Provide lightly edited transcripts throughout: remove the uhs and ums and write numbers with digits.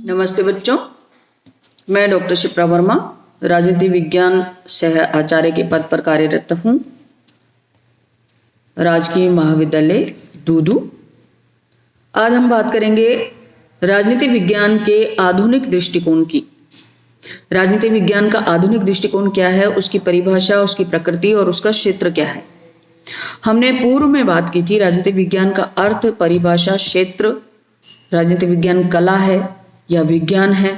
नमस्ते बच्चों, मैं डॉक्टर शिप्रा वर्मा राजनीति विज्ञान सह आचार्य के पद पर कार्यरत हूँ, राजकीय महाविद्यालय दूदू। आज हम बात करेंगे राजनीति विज्ञान के आधुनिक दृष्टिकोण की। राजनीति विज्ञान का आधुनिक दृष्टिकोण क्या है, उसकी परिभाषा, उसकी प्रकृति और उसका क्षेत्र क्या है। हमने पूर्व में बात की थी राजनीति विज्ञान का अर्थ, परिभाषा, क्षेत्र, राजनीति विज्ञान कला है या विज्ञान है।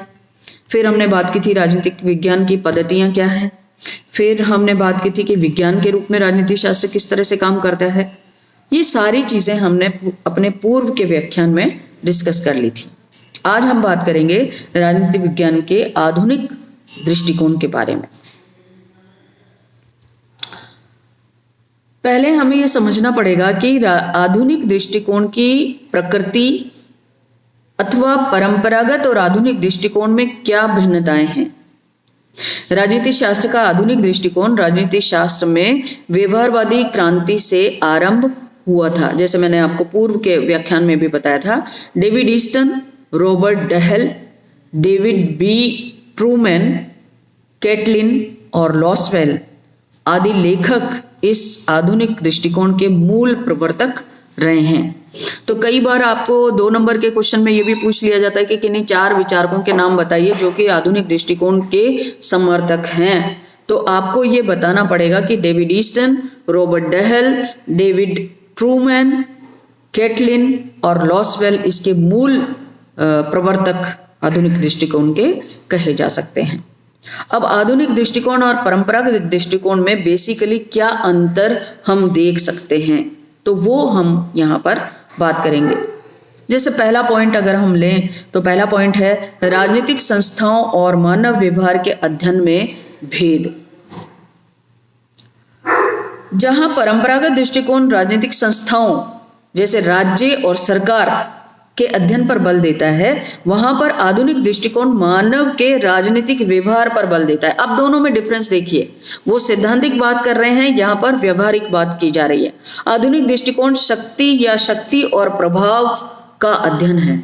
फिर हमने बात की थी राजनीतिक विज्ञान की पद्धतियां क्या हैं। फिर हमने बात की थी कि विज्ञान के रूप में राजनीति शास्त्र किस तरह से काम करता है। ये सारी चीजें हमने अपने पूर्व के व्याख्यान में डिस्कस कर ली थी। आज हम बात करेंगे राजनीति विज्ञान के आधुनिक दृष्टिकोण के बारे में। पहले हमें यह समझना पड़ेगा कि आधुनिक दृष्टिकोण की प्रकृति अथवा परंपरागत और आधुनिक दृष्टिकोण में क्या भिन्नताएं हैं। राजनीति शास्त्र का आधुनिक दृष्टिकोण राजनीति शास्त्र में व्यवहारवादी क्रांति से आरंभ हुआ था, जैसे मैंने आपको पूर्व के व्याख्यान में भी बताया था। David Easton, Robert Dahl, David B Truman, Catlin और लॉसवेल आदि लेखक इस आधुनिक दृष्टिकोण के मूल प्रवर्तक रहे हैं। तो कई बार आपको 2 नंबर के क्वेश्चन में यह भी पूछ लिया जाता है कि किन्हीं 4 विचारकों के नाम बताइए जो कि आधुनिक दृष्टिकोण के समर्थक हैं। तो आपको ये बताना पड़ेगा कि David Easton, Robert Dahl, David Truman, Catlin और लॉसवेल इसके मूल प्रवर्तक आधुनिक दृष्टिकोण के कहे जा सकते हैं। अब आधुनिक दृष्टिकोण और परंपरागत दृष्टिकोण में बेसिकली क्या अंतर हम देख सकते हैं, तो वो हम यहाँ पर बात करेंगे। जैसे पहला पॉइंट अगर हम लें तो पहला पॉइंट है राजनीतिक संस्थाओं और मानव व्यवहार के अध्ययन में भेद। जहां परंपरागत दृष्टिकोण राजनीतिक संस्थाओं जैसे राज्य और सरकार के अध्ययन पर बल देता है, वहां पर आधुनिक दृष्टिकोण मानव के राजनीतिक व्यवहार पर बल देता है। अब दोनों में डिफरेंस देखिए, वो सैद्धांतिक बात कर रहे हैं, यहाँ पर व्यवहारिक बात की जा रही है। आधुनिक दृष्टिकोण शक्ति और प्रभाव का अध्ययन है।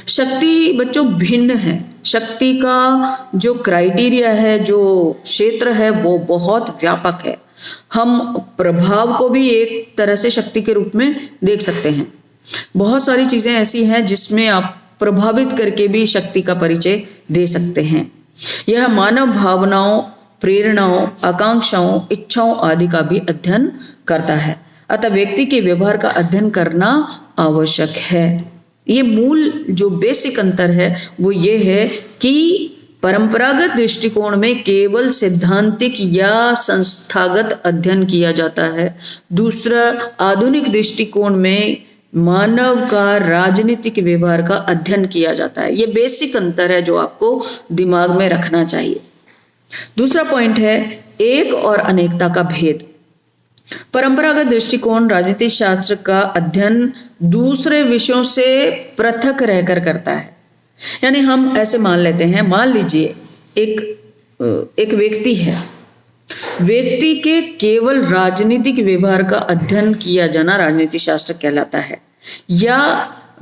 शक्ति बच्चों भिन्न है। शक्ति का जो क्राइटेरिया है, जो क्षेत्र है, वो बहुत व्यापक है। हम प्रभाव को भी एक तरह से शक्ति के रूप में देख सकते हैं। बहुत सारी चीजें ऐसी हैं जिसमें आप प्रभावित करके भी शक्ति का परिचय दे सकते हैं। यह मानव भावनाओं, प्रेरणाओं, आकांक्षाओं, इच्छाओं आदि का भी अध्ययन करता है। अतः व्यक्ति के व्यवहार का अध्ययन करना आवश्यक है। ये मूल जो बेसिक अंतर है वो ये है कि परंपरागत दृष्टिकोण में केवल सैद्धांतिक या संस्थागत अध्ययन किया जाता है। दूसरा, आधुनिक दृष्टिकोण में मानव का राजनीतिक व्यवहार का अध्ययन किया जाता है। ये बेसिक अंतर है जो आपको दिमाग में रखना चाहिए। दूसरा पॉइंट है एक और अनेकता का भेद। परंपरागत दृष्टिकोण राजनीतिक शास्त्र का अध्ययन दूसरे विषयों से पृथक रहकर करता है। यानी हम ऐसे मान लेते हैं, मान लीजिए एक व्यक्ति है, व्यक्ति के केवल राजनीतिक व्यवहार का अध्ययन किया जाना राजनीति शास्त्र कहलाता है। या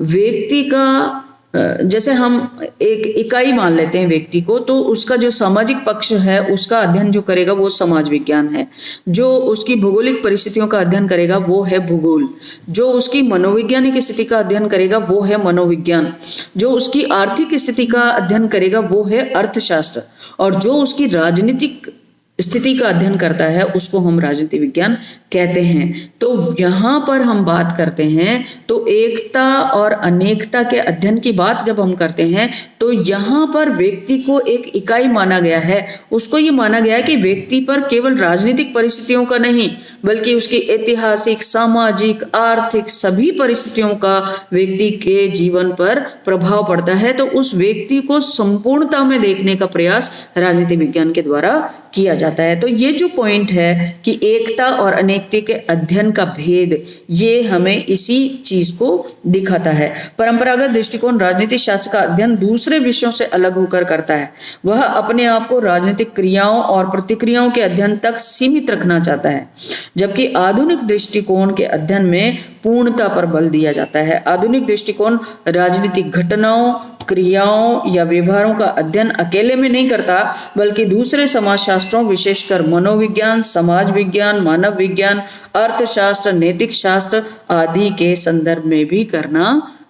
व्यक्ति का जैसे हम एक इकाई मान लेते हैं व्यक्ति को, तो उसका जो सामाजिक पक्ष है उसका अध्ययन जो करेगा वो समाज विज्ञान है। जो उसकी भौगोलिक परिस्थितियों का अध्ययन करेगा वो है भूगोल। जो उसकी मनोवैज्ञानिक स्थिति का अध्ययन करेगा वो है मनोविज्ञान। जो उसकी आर्थिक स्थिति का अध्ययन करेगा वो है अर्थशास्त्र। और जो उसकी राजनीतिक स्थिति का अध्ययन करता है उसको हम राजनीति विज्ञान कहते हैं। तो यहाँ पर हम बात करते हैं तो एकता और अनेकता के अध्ययन की बात जब हम करते हैं तो यहाँ पर व्यक्ति को एक इकाई माना गया है। उसको ये माना गया है कि व्यक्ति पर केवल राजनीतिक परिस्थितियों का नहीं बल्कि उसकी ऐतिहासिक, सामाजिक, आर्थिक सभी परिस्थितियों का व्यक्ति के जीवन पर प्रभाव पड़ता है। तो उस व्यक्ति को संपूर्णता में देखने का प्रयास राजनीति विज्ञान के द्वारा किया जाता है। तो ये जो पॉइंट है कि एकता और अनेकता के अध्ययन का भेद, ये हमें इसी चीज को दिखाता है। परंपरागत दृष्टिकोण राजनीतिक शास्त्र का अध्ययन दूसरे विषयों से अलग होकर करता है। वह अपने आप को राजनीतिक क्रियाओं और प्रतिक्रियाओं के अध्ययन तक सीमित रखना चाहता है, जबकि आधुनिक दृष्टिकोण के अध्ययन में पूर्णता पर बल दिया जाता है। आधुनिक दृष्टिकोण राजनीतिक घटनाओं क्रियाओं या व्यवहारों का अध्ययन अकेले में नहीं करता, बल्कि दूसरे समाजशास्त्रों, विशेषकर मनोविज्ञान, समाज विज्ञान, मानव विज्ञान, अर्थशास्त्र, नैतिक शास्त्र आदि के संदर्भ में भी करना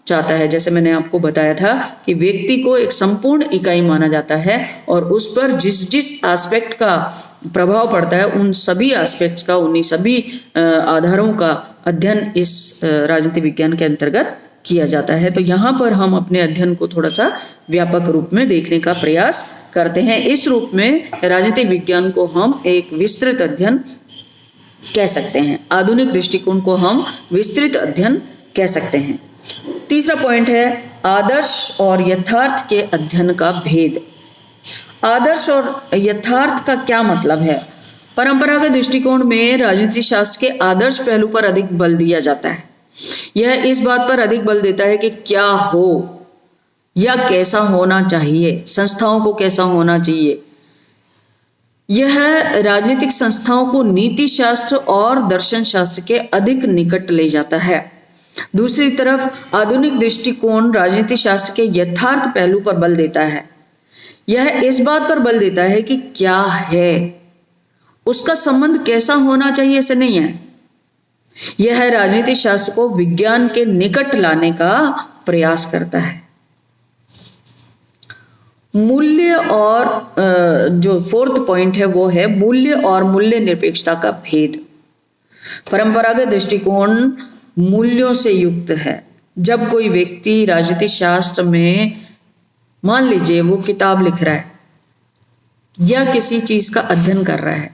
चाहता है। जैसे मैंने आपको बताया था कि व्यक्ति को एक संपूर्ण इकाई माना जाता है और उस पर जिस जिस एस्पेक्ट का प्रभाव पड़ता है, उन सभी एस्पेक्ट्स का, उन्हीं सभी आधारों का अध्ययन इस राजनीति विज्ञान के अंतर्गत किया जाता है। तो यहाँ पर हम अपने अध्ययन को थोड़ा सा व्यापक रूप में देखने का प्रयास करते हैं। इस रूप में राजनीतिक विज्ञान को हम एक विस्तृत अध्ययन कह सकते हैं। आधुनिक दृष्टिकोण को हम विस्तृत अध्ययन कह सकते हैं। तीसरा पॉइंट है आदर्श और यथार्थ के अध्ययन का भेद। आदर्श और यथार्थ का क्या मतलब है? परंपरागत दृष्टिकोण में राजनीति शास्त्र के आदर्श पहलू पर अधिक बल दिया जाता है। यह इस बात पर अधिक बल देता है कि क्या हो या कैसा होना चाहिए, संस्थाओं को कैसा होना चाहिए। यह राजनीतिक संस्थाओं को नीति शास्त्र और दर्शन शास्त्र के अधिक निकट ले जाता है। दूसरी तरफ आधुनिक दृष्टिकोण राजनीति शास्त्र के यथार्थ पहलू पर बल देता है। यह इस बात पर बल देता है कि क्या है, उसका संबंध कैसा होना चाहिए, ऐसे नहीं है। यह राजनीति शास्त्र को विज्ञान के निकट लाने का प्रयास करता है। मूल्य और जो फोर्थ पॉइंट है वो है मूल्य और मूल्य निरपेक्षता का भेद। परंपरागत दृष्टिकोण मूल्यों से युक्त है। जब कोई व्यक्ति राजनीति शास्त्र में, मान लीजिए वो किताब लिख रहा है या किसी चीज का अध्ययन कर रहा है,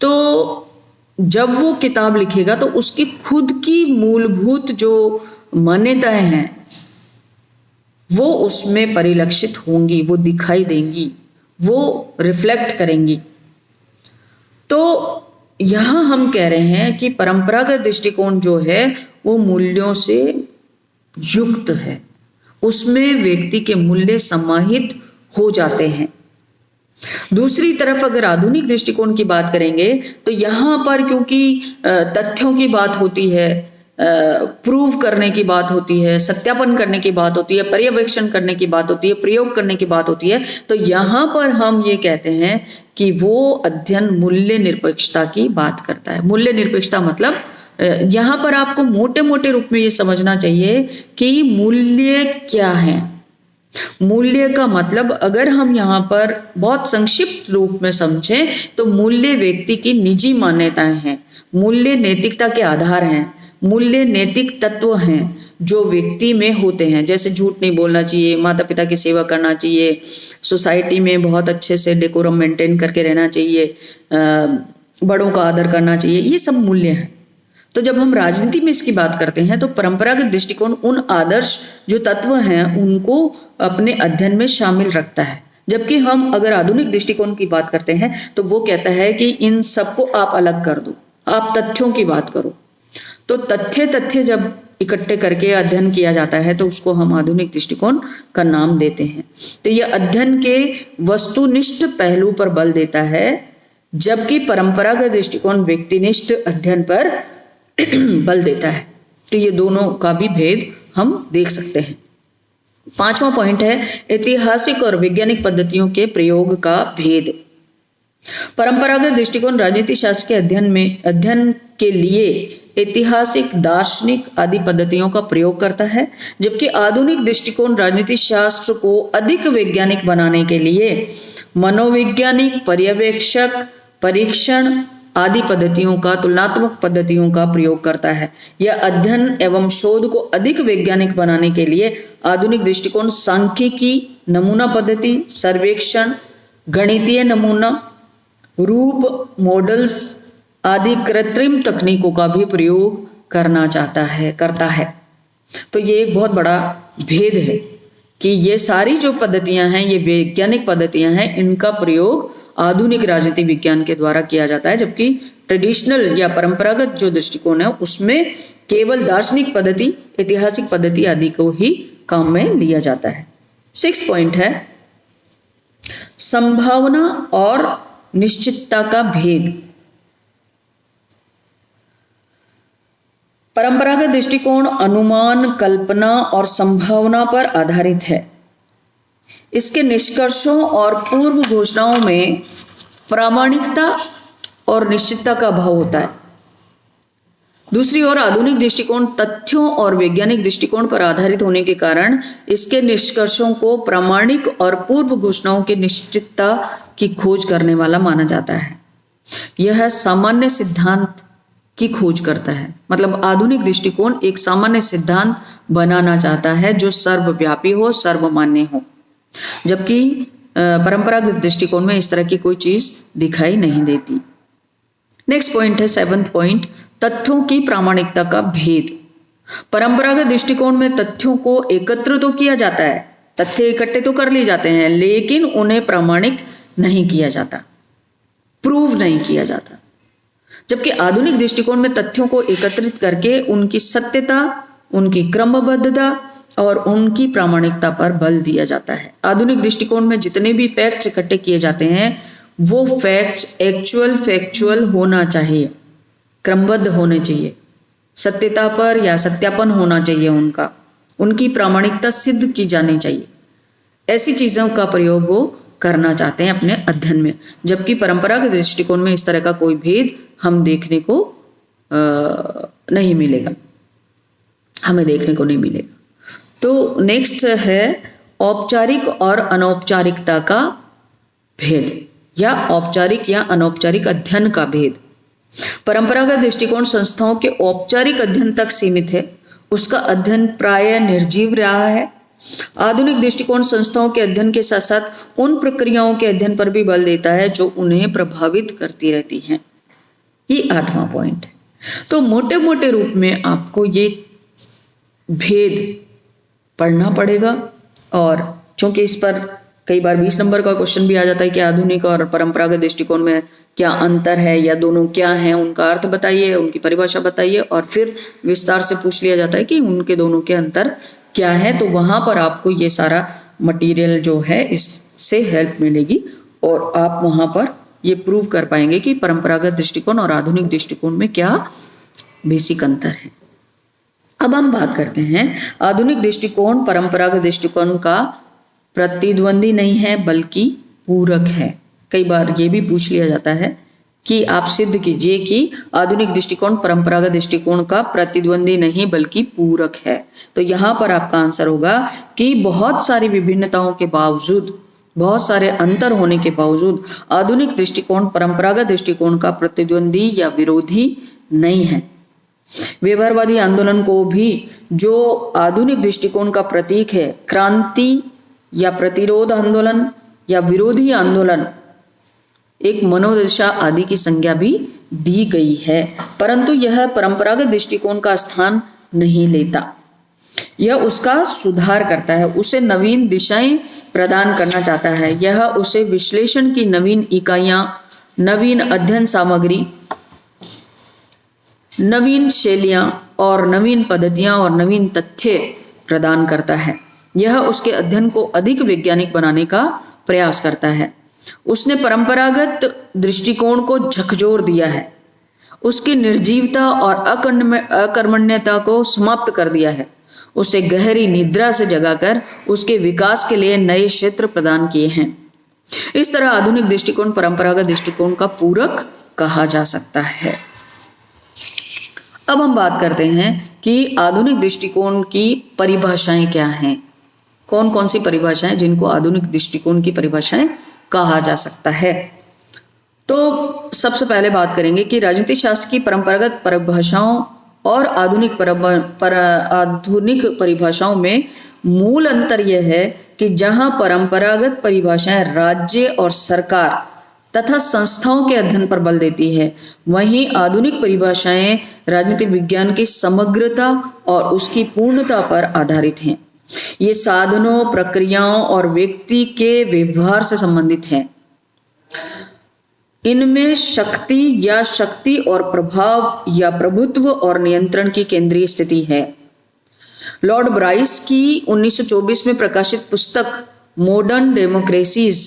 तो जब वो किताब लिखेगा तो उसकी खुद की मूलभूत जो मान्यताएं हैं वो उसमें परिलक्षित होंगी, वो दिखाई देंगी, वो रिफ्लेक्ट करेंगी। तो यहां हम कह रहे हैं कि परंपरागत दृष्टिकोण जो है वो मूल्यों से युक्त है, उसमें व्यक्ति के मूल्य समाहित हो जाते हैं। दूसरी तरफ अगर आधुनिक दृष्टिकोण की बात करेंगे तो यहाँ पर क्योंकि तथ्यों की बात होती है, प्रूव करने की बात होती है, सत्यापन करने की बात होती है, पर्यवेक्षण करने की बात होती है, प्रयोग करने की बात होती है, तो यहाँ पर हम ये कहते हैं कि वो अध्ययन मूल्य निरपेक्षता की बात करता है। मूल्य निरपेक्षता मतलब यहाँ पर आपको मोटे मोटे रूप में ये समझना चाहिए कि मूल्य क्या है। मूल्य का मतलब अगर हम यहाँ पर बहुत संक्षिप्त रूप में समझें तो मूल्य व्यक्ति की निजी मान्यताएं हैं। मूल्य नैतिकता के आधार हैं। मूल्य नैतिक तत्व हैं जो व्यक्ति में होते हैं, जैसे झूठ नहीं बोलना चाहिए, माता पिता की सेवा करना चाहिए, सोसाइटी में बहुत अच्छे से डेकोरम मेंटेन करके रहना चाहिए, बड़ों का आदर करना चाहिए, ये सब मूल्य हैं। तो जब हम राजनीति में इसकी बात करते हैं तो परंपरागत दृष्टिकोण उन आदर्श जो तत्व हैं उनको अपने अध्ययन में शामिल रखता है, जबकि हम अगर आधुनिक दृष्टिकोण की बात करते हैं तो वो कहता है कि इन सबको आप अलग कर दो, आप तथ्यों की बात करो। तो तथ्य जब इकट्ठे करके अध्ययन किया जाता है तो उसको हम आधुनिक दृष्टिकोण का नाम देते हैं। तो यह अध्ययन के वस्तुनिष्ठ पहलू पर बल देता है, जबकि परंपरागत दृष्टिकोण व्यक्तिनिष्ठ अध्ययन पर बल देता है। तो ये दोनों का भी भेद हम देख सकते हैं। पांचवा पॉइंट है ऐतिहासिक और वैज्ञानिक पद्धतियों के प्रयोग का भेद। परंपरागत दृष्टिकोण राजनीति शास्त्र के अध्ययन के लिए ऐतिहासिक, दार्शनिक आदि पद्धतियों का प्रयोग करता है, जबकि आधुनिक दृष्टिकोण राजनीति शास्त्र को अधिक वैज्ञानिक बनाने के लिए मनोवैज्ञानिक, पर्यवेक्षक, परीक्षण आदि पद्धतियों का, तुलनात्मक पद्धतियों का प्रयोग करता है। यह अध्ययन एवं शोध को अधिक वैज्ञानिक बनाने के लिए आधुनिक दृष्टिकोण सांख्यिकी, नमूना पद्धति, सर्वेक्षण, गणितीय नमूना, रूप, मॉडल्स आदि कृत्रिम तकनीकों का भी प्रयोग करता है। तो ये एक बहुत बड़ा भेद है कि ये सारी जो पद्धतियां हैं, ये वैज्ञानिक पद्धतियां हैं, इनका प्रयोग आधुनिक राजनीति विज्ञान के द्वारा किया जाता है, जबकि ट्रेडिशनल या परंपरागत जो दृष्टिकोण है उसमें केवल दार्शनिक पद्धति, ऐतिहासिक पद्धति आदि को ही काम में लिया जाता है। 6 पॉइंट है संभावना और निश्चितता का भेद। परंपरागत दृष्टिकोण अनुमान, कल्पना और संभावना पर आधारित है। इसके निष्कर्षों और पूर्व घोषणाओं में प्रामाणिकता और निश्चितता का अभाव होता है। दूसरी ओर आधुनिक दृष्टिकोण तथ्यों और वैज्ञानिक दृष्टिकोण पर आधारित होने के कारण इसके निष्कर्षों को प्रामाणिक और पूर्व घोषणाओं की निश्चितता की खोज करने वाला माना जाता है। यह सामान्य सिद्धांत की खोज करता है। मतलब आधुनिक दृष्टिकोण एक सामान्य सिद्धांत बनाना चाहता है जो सर्वव्यापी हो, सर्वमान्य हो, जबकि परंपरागत दृष्टिकोण में इस तरह की कोई चीज दिखाई नहीं देती। नेक्स्ट पॉइंट है 7th पॉइंट, तथ्यों की प्रामाणिकता का भेद। परंपरागत दृष्टिकोण में तथ्यों को एकत्र तो किया जाता है, तथ्य इकट्ठे तो कर लिए जाते हैं, लेकिन उन्हें प्रामाणिक नहीं किया जाता, प्रूव नहीं किया जाता। जबकि आधुनिक दृष्टिकोण में तथ्यों को एकत्रित करके उनकी सत्यता, उनकी क्रमबद्धता और उनकी प्रामाणिकता पर बल दिया जाता है। आधुनिक दृष्टिकोण में जितने भी फैक्ट्स इकट्ठे किए जाते हैं वो फैक्ट्स फैक्चुअल होना चाहिए, क्रमबद्ध होने चाहिए, सत्यता पर या सत्यापन होना चाहिए, उनकी प्रामाणिकता सिद्ध की जानी चाहिए। ऐसी चीजों का प्रयोग वो करना चाहते हैं अपने अध्ययन में। जबकि परंपरागत दृष्टिकोण में इस तरह का कोई भेद हम देखने को नहीं मिलेगा, हमें देखने को नहीं मिलेगा। तो नेक्स्ट है औपचारिक और अनौपचारिकता का भेद, या औपचारिक या अनौपचारिक अध्ययन का भेद। परंपरागत दृष्टिकोण संस्थाओं के औपचारिक अध्ययन तक सीमित है, उसका अध्ययन प्राय निर्जीव रहा है। आधुनिक दृष्टिकोण संस्थाओं के अध्ययन के साथ साथ उन प्रक्रियाओं के अध्ययन पर भी बल देता है जो उन्हें प्रभावित करती रहती हैं। ये 8वां पॉइंट है। तो मोटे मोटे रूप में आपको ये भेद पढ़ना पड़ेगा, और क्योंकि इस पर कई बार 20 नंबर का क्वेश्चन भी आ जाता है कि आधुनिक और परंपरागत दृष्टिकोण में क्या अंतर है या दोनों क्या हैं, उनका अर्थ बताइए, उनकी परिभाषा बताइए, और फिर विस्तार से पूछ लिया जाता है कि उनके दोनों के अंतर क्या है। तो वहां पर आपको ये सारा मटेरियल जो है इससे हेल्प मिलेगी और आप वहां पर ये प्रूव कर पाएंगे कि परंपरागत दृष्टिकोण और आधुनिक दृष्टिकोण में क्या बेसिक अंतर है। अब हम बात करते हैं आधुनिक दृष्टिकोण परंपरागत दृष्टिकोण का प्रतिद्वंदी नहीं है बल्कि पूरक है। कई बार ये भी पूछ लिया जाता है कि आप सिद्ध कीजिए कि आधुनिक दृष्टिकोण परंपरागत दृष्टिकोण का प्रतिद्वंदी नहीं बल्कि पूरक है। तो यहाँ पर आपका आंसर होगा कि बहुत सारी विभिन्नताओं के बावजूद, बहुत सारे अंतर होने के बावजूद आधुनिक दृष्टिकोण परंपरागत दृष्टिकोण का प्रतिद्वंदी या विरोधी नहीं है। व्यवहारवादी आंदोलन को भी जो आधुनिक दृष्टिकोण का प्रतीक है, क्रांति या प्रतिरोध आंदोलन या विरोधी आंदोलन, एक मनोदशा आदि की संज्ञा भी दी गई है, परंतु यह परंपरागत दृष्टिकोण का स्थान नहीं लेता। यह उसका सुधार करता है, उसे नवीन दिशाएं प्रदान करना चाहता है। यह उसे विश्लेषण की नवीन इकाइयां, नवीन अध्ययन सामग्री, नवीन शैलियां और नवीन पद्धतियां और नवीन तथ्य प्रदान करता है। यह उसके अध्ययन को अधिक वैज्ञानिक बनाने का प्रयास करता है। उसने परंपरागत दृष्टिकोण को झकझोर दिया है, उसकी निर्जीवता और अकर्मण्यता को समाप्त कर दिया है, उसे गहरी निद्रा से जगाकर उसके विकास के लिए नए क्षेत्र प्रदान किए हैं। इस तरह आधुनिक दृष्टिकोण परंपरागत दृष्टिकोण का पूरक कहा जा सकता है। अब हम बात करते हैं कि आधुनिक दृष्टिकोण की परिभाषाएं क्या हैं, कौन कौन सी परिभाषाएं जिनको आधुनिक दृष्टिकोण की परिभाषाएं कहा जा सकता है। तो सबसे पहले बात करेंगे कि राजनीति शास्त्र की परंपरागत परिभाषाओं और आधुनिक परिभाषाओं में मूल अंतर यह है कि जहां परंपरागत परिभाषाएं राज्य और सरकार तथा संस्थाओं के अध्ययन पर बल देती है, वहीं आधुनिक परिभाषाएं राजनीतिक विज्ञान की समग्रता और उसकी पूर्णता पर आधारित हैं। ये साधनों, प्रक्रियाओं और व्यक्ति के व्यवहार से संबंधित हैं। इनमें शक्ति और प्रभाव या प्रभुत्व और नियंत्रण की केंद्रीय स्थिति है। लॉर्ड ब्राइस की 1924 में प्रकाशित पुस्तक मॉडर्न डेमोक्रेसीज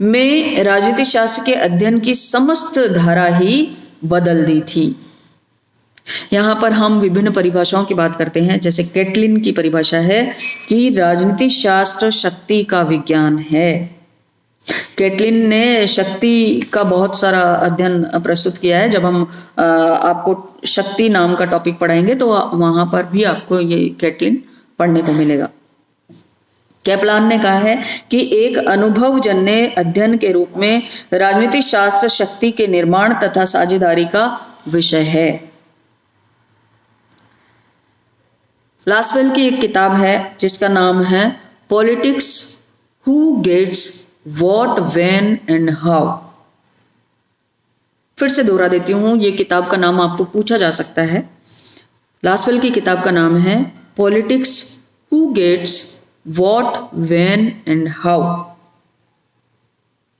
में राजनीति शास्त्र के अध्ययन की समस्त धारा ही बदल दी थी। यहाँ पर हम विभिन्न परिभाषाओं की बात करते हैं। जैसे कैटलिन की परिभाषा है कि राजनीति शास्त्र शक्ति का विज्ञान है। कैटलिन ने शक्ति का बहुत सारा अध्ययन प्रस्तुत किया है। जब हम आपको शक्ति नाम का टॉपिक पढ़ाएंगे तो वहां पर भी आपको ये कैटलिन पढ़ने को मिलेगा। कैपलान ने कहा है कि एक अनुभवजन्य अध्ययन के रूप में राजनीति शास्त्र शक्ति के निर्माण तथा साझेदारी का विषय है। लासवेल की एक किताब है जिसका नाम है politics, who gets what, when and how. फिर से दोहरा देती हूं, ये किताब का नाम आपको पूछा जा सकता है। लासवेल की किताब का नाम है politics, who gets what, when and how.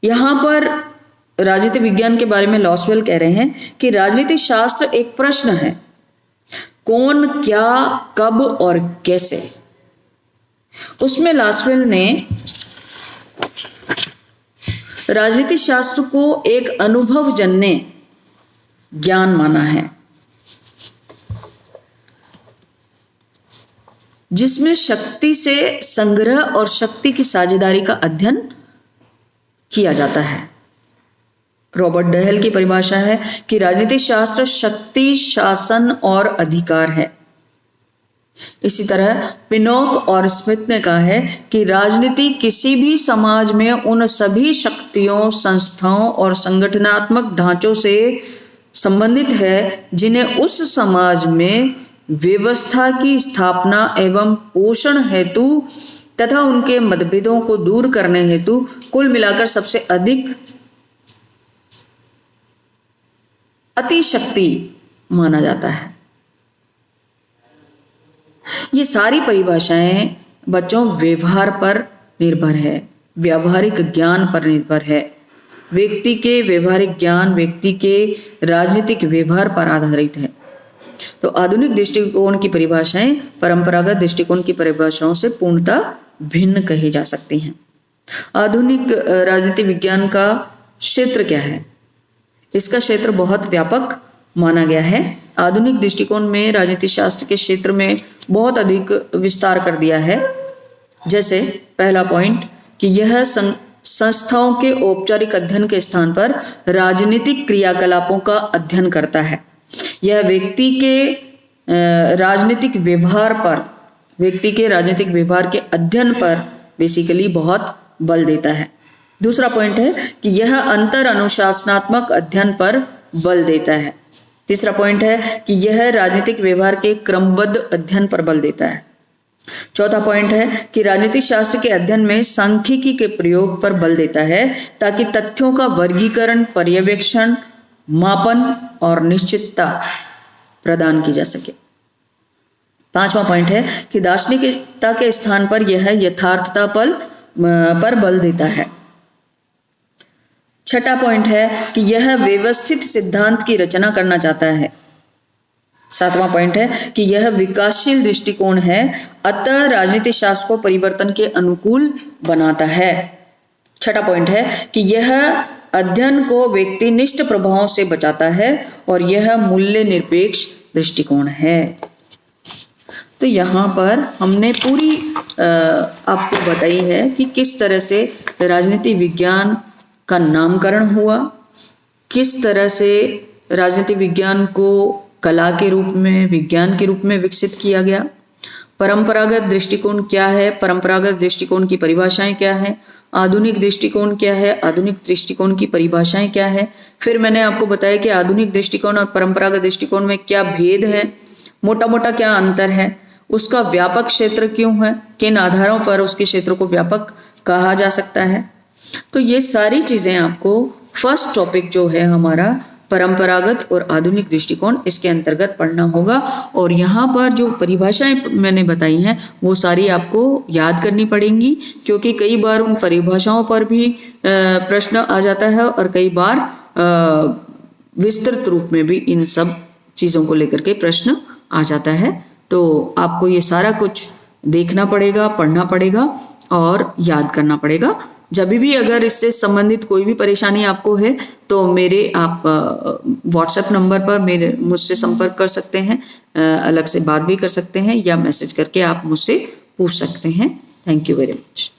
यहां पर राजनीति विज्ञान के बारे में लासवेल कह रहे हैं कि राजनीति शास्त्र एक प्रश्न है, कौन, क्या, कब और कैसे। उसमें लासवेल ने राजनीति शास्त्र को एक अनुभवजन्य ज्ञान माना है, जिसमें शक्ति से संग्रह और शक्ति की साझेदारी का अध्ययन किया जाता है। रॉबर्ट डहेल की परिभाषा है कि राजनीति शास्त्र शक्ति, शासन और अधिकार है। इसी तरह पिनोक और स्मिथ ने कहा है कि राजनीति किसी भी समाज में उन सभी शक्तियों, संस्थाओं और संगठनात्मक ढांचों से संबंधित है जिन्हें उस समाज में व्यवस्था की स्थापना एवं पोषण हेतु तथा उनके मतभेदों को दूर करने हेतु कुल मिलाकर सबसे अधिक अतिशक्ति माना जाता है। ये सारी परिभाषाएं बच्चों व्यवहार पर निर्भर है, व्यावहारिक ज्ञान पर निर्भर है। व्यक्ति के व्यवहारिक ज्ञान व्यक्ति के राजनीतिक व्यवहार पर आधारित है। तो आधुनिक दृष्टिकोण की परिभाषाएं परंपरागत दृष्टिकोण की परिभाषाओं से पूर्णतः भिन्न कही जा सकती हैं। आधुनिक राजनीति विज्ञान का क्षेत्र क्या है? इसका क्षेत्र बहुत व्यापक माना गया है। आधुनिक दृष्टिकोण में राजनीति शास्त्र के क्षेत्र में बहुत अधिक विस्तार कर दिया है। जैसे पहला पॉइंट कि यह संस्थाओं के औपचारिक अध्ययन के स्थान पर राजनीतिक क्रियाकलापों का अध्ययन करता है। यह व्यक्ति के राजनीतिक व्यवहार पर, व्यक्ति के राजनीतिक व्यवहार के अध्ययन पर बेसिकली बहुत बल देता है। दूसरा पॉइंट है कि यह अंतर अनुशासनात्मक अध्ययन पर बल देता है। तीसरा पॉइंट है कि यह राजनीतिक व्यवहार के क्रमबद्ध अध्ययन पर बल देता है। चौथा पॉइंट है कि राजनीतिक शास्त्र के अध्ययन में सांख्यिकी के प्रयोग पर बल देता है ताकि तथ्यों का वर्गीकरण, पर्यवेक्षण, मापन और निश्चितता प्रदान की जा सके। पांचवा पॉइंट है कि दार्शनिकता के स्थान पर यह यथार्थता पर बल देता है। छठा पॉइंट है कि यह व्यवस्थित सिद्धांत की रचना करना चाहता है। सातवां पॉइंट है कि यह विकासशील दृष्टिकोण है, अतः राजनीति शास्त्र को परिवर्तन के अनुकूल बनाता है। छठा पॉइंट है कि यह अध्ययन को व्यक्तिनिष्ठ प्रभावों से बचाता है और यह मूल्य निरपेक्ष दृष्टिकोण है। तो यहाँ पर हमने पूरी आपको बताई है कि किस तरह से राजनीति विज्ञान का नामकरण हुआ, किस तरह से राजनीति विज्ञान को कला के रूप में, विज्ञान के रूप में विकसित किया गया, परंपरागत दृष्टिकोण क्या है, परंपरागत दृष्टिकोण की परिभाषाएं क्या है, आधुनिक दृष्टिकोण क्या है, आधुनिक दृष्टिकोण की परिभाषाएं क्या है। फिर मैंने आपको बताया कि आधुनिक दृष्टिकोण और परंपरागत दृष्टिकोण में क्या भेद है, मोटा मोटा क्या अंतर है, उसका व्यापक क्षेत्र क्यों है, किन आधारों पर उसके क्षेत्र को व्यापक कहा जा सकता है। तो ये सारी चीजें आपको फर्स्ट टॉपिक जो है हमारा परंपरागत और आधुनिक दृष्टिकोण, इसके अंतर्गत पढ़ना होगा। और यहाँ पर जो परिभाषाएं मैंने बताई हैं वो सारी आपको याद करनी पड़ेंगी, क्योंकि कई बार उन परिभाषाओं पर भी प्रश्न आ जाता है और कई बार विस्तृत रूप में भी इन सब चीज़ों को लेकर के प्रश्न आ जाता है। तो आपको ये सारा कुछ देखना पड़ेगा, पढ़ना पड़ेगा और याद करना पड़ेगा। जब भी अगर इससे संबंधित कोई भी परेशानी आपको है तो मेरे आप व्हाट्सएप नंबर पर मेरे मुझसे संपर्क कर सकते हैं, अलग से बात भी कर सकते हैं या मैसेज करके आप मुझसे पूछ सकते हैं। Thank you very much.